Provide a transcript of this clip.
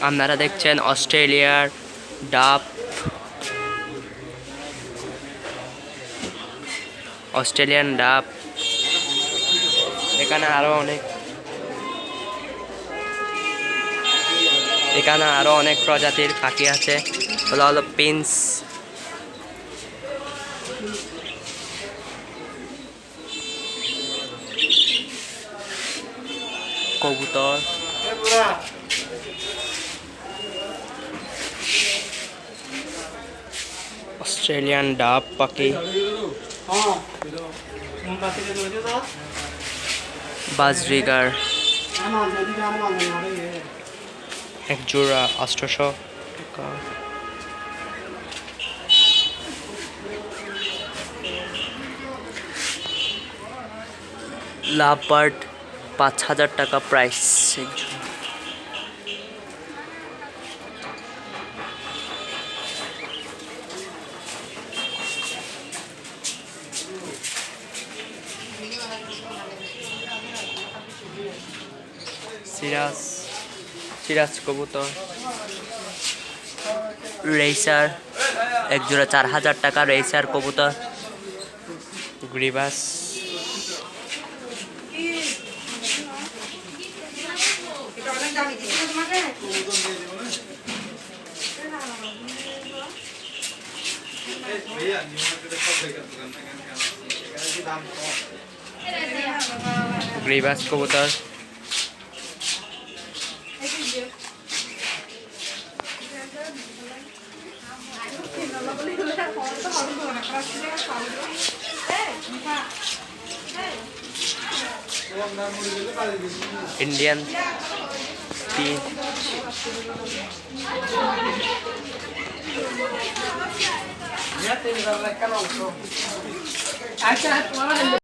আপনারা দেখছেন অস্ট্রেলিয়ার ডাব, অস্ট্রেলিয়ান ডাব। এখানে আরো অনেক প্রজাতির পাখি আছে। হলো পিন্স, কবুতর, অস্ট্রেলিয়ান ডাব পাখি, বাজরিগার এক জোড়া 800 টাকা। লাভবার্ড 5000 টাকা প্রাইস। সিরাজ কবুতর, রেসার এক জোড়া 4000 টাকা। রেসার কবুতর, গ্রিবাস, গ্রিবাস কবুতর, ইন্ডিয়ান